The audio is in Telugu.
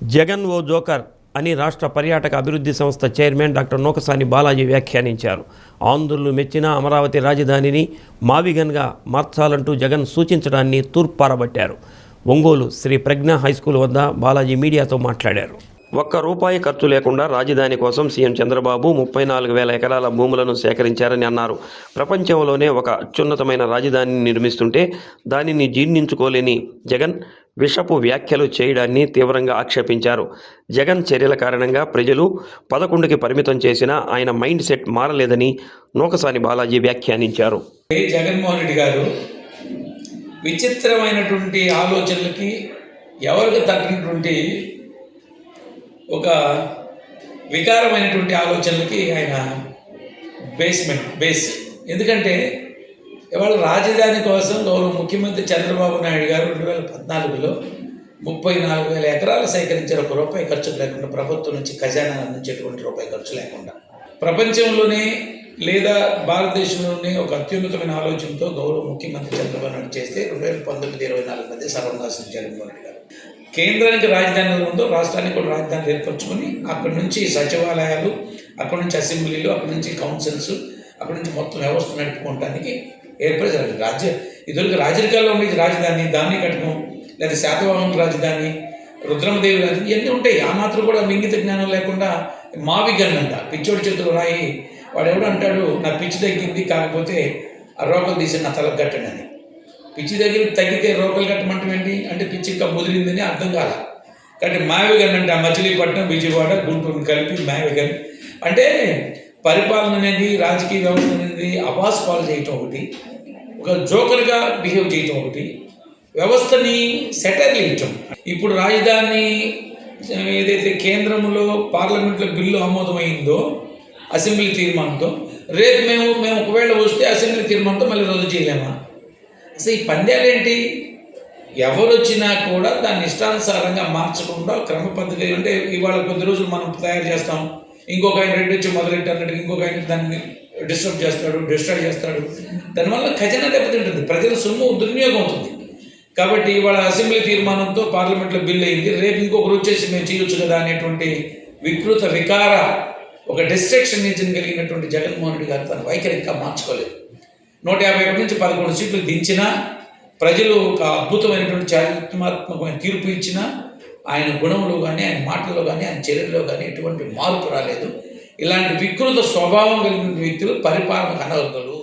జగన్ ఓ జోకర్ అని రాష్ట్ర పర్యాటక అభివృద్ధి సంస్థ చైర్మన్ డాక్టర్ నూకసాని బాలాజీ వ్యాఖ్యానించారు. ఆంధ్రులు మెచ్చిన అమరావతి రాజధానిని మావిగన్గా మార్చాలంటూ జగన్ సూచించడాన్ని తూర్పారబట్టారు. ఒంగోలు శ్రీ ప్రజ్ఞ హైస్కూల్ వద్ద బాలాజీ మీడియాతో మాట్లాడారు. ఒక్క రూపాయి ఖర్చు లేకుండా రాజధాని కోసం సీఎం చంద్రబాబు 34,000 ఎకరాల భూములను సేకరించారని అన్నారు. ప్రపంచంలోనే ఒక అత్యున్నతమైన రాజధానిని నిర్మిస్తుంటే దానిని జీర్ణించుకోలేని జగన్ విషపు వ్యాఖ్యలు చేయడాన్ని తీవ్రంగా ఆక్షేపించారు. జగన్ చర్యల కారణంగా ప్రజలు 11కి పరిమితం చేసిన ఆయన మైండ్ సెట్ మారలేదని నూకసాని బాలాజీ వ్యాఖ్యానించారు. జగన్మోహన్ రెడ్డి గారు విచిత్రమైనటువంటి ఆలోచనలకి ఎవరికి తగినటువంటి ఒక వికారమైనటువంటి ఆలోచనలకి ఆయన బేస్. ఎందుకంటే ఇవాళ రాజధాని కోసం గౌరవ ముఖ్యమంత్రి చంద్రబాబు నాయుడు గారు 2014లో 34,000 ఎకరాలు సేకరించారు. ₹1 ఖర్చు లేకుండా, ప్రభుత్వం నుంచి ఖజానా అందించేటువంటి రూపాయి ఖర్చు లేకుండా. ప్రపంచంలోనే లేదా భారతదేశంలోనే ఒక అత్యున్నతమైన ఆలోచనతో గౌరవ ముఖ్యమంత్రి చంద్రబాబు నాయుడు చేస్తే 2019-24 మధ్య సర్వనాశనం జగన్మోహన్ రెడ్డి గారు కేంద్రానికి రాజధానిలో ఉందో రాష్ట్రానికి కూడా రాజధాని ఏర్పరచుకొని అక్కడి నుంచి సచివాలయాలు, అక్కడి నుంచి అసెంబ్లీలు, అక్కడి నుంచి కౌన్సిల్స్, అక్కడి నుంచి మొత్తం వ్యవస్థ నడుపుకోవడానికి ఏర్పరచారు. ఇదివరకు రాజరికాల్లో ఉండేది రాజధాని, దాన్ని కట్టడం, లేదా శాతవాహన రాజధాని, రుద్రమదేవి రాజధాని, ఇవన్నీ ఉంటాయి. ఆ మాత్రం కూడా ఇంగిత జ్ఞానం లేకుండా మావిగన్ అంట, పిచ్చోడి చేతులు రాయి. వాడు ఎవడు అంటాడు, నా పిచ్చి తగ్గింది, కాకపోతే ఆ రోకలు తీసి నా తలకు కట్టండి అని. పిచ్చి తగ్గితే రోకలు కట్టమంటే ఏంటి అంటే పిచ్చి ఇంకా ముదిరిందని అర్థం కాదు. కాబట్టి మావిగన్ అంటే ఆ మచిలీపట్నం, విజయవాడ, గుంటూరుని కలిపి మావిగన్ అంటే పరిపాలన అనేది, రాజకీయ వ్యవస్థ అనేది అపాస్పాలు చేయటం ఒకటి, ఒక జోకర్గా బిహేవ్ చేయటం ఒకటి, వ్యవస్థని సెటర్లు ఇవ్వటం. ఇప్పుడు రాజధాని ఏదైతే కేంద్రంలో పార్లమెంట్లో బిల్లు ఆమోదమైందో అసెంబ్లీ తీర్మానంతో, రేపు మేము ఒకవేళ వస్తే అసెంబ్లీ తీర్మానంతో మళ్ళీ రద్దు చేయలేమా? అసలు ఈ పందేలేంటి? ఎవరు వచ్చినా కూడా దాన్ని ఇష్టానుసారంగా మార్చకుండా క్రమ పద్ధతి. అంటే ఇవాళ కొద్ది రోజులు మనం తయారు చేస్తాం, ఇంకొక ఆయన రెడ్డి వచ్చి మొదలెట్టి అన్నట్టు ఇంకొక ఆయన దాన్ని డిస్ట్రాయ్ చేస్తాడు. దానివల్ల ఖజానా దెబ్బతింటుంది, ప్రజల సొమ్ము దుర్వినియోగం అవుతుంది. కాబట్టి ఇవాళ అసెంబ్లీ తీర్మానంతో పార్లమెంట్లో బిల్ అయింది, రేపు ఇంకొకరు వచ్చేసి మేము చేయొచ్చు కదా అనేటువంటి వికృత వికార ఒక డిస్ట్రాక్షన్ నేచర్ కలిగినటువంటి జగన్మోహన్ రెడ్డి గారు తన వైఖరి ఇంకా మార్చుకోలేదు. 151 నుంచి 11 సీట్లు దించినా, ప్రజలు ఒక అద్భుతమైనటువంటి చారిత్రాత్మకమైన తీర్పు ఇచ్చినా, ఆయన గుణంలో కానీ, ఆయన మాటల్లో కానీ, ఆయన చర్యల్లో కానీ ఎటువంటి మార్పు రాలేదు. ఇలాంటి వికృత స్వభావం కలిగిన వ్యక్తులు పరిపాలనకు అనర్హులు.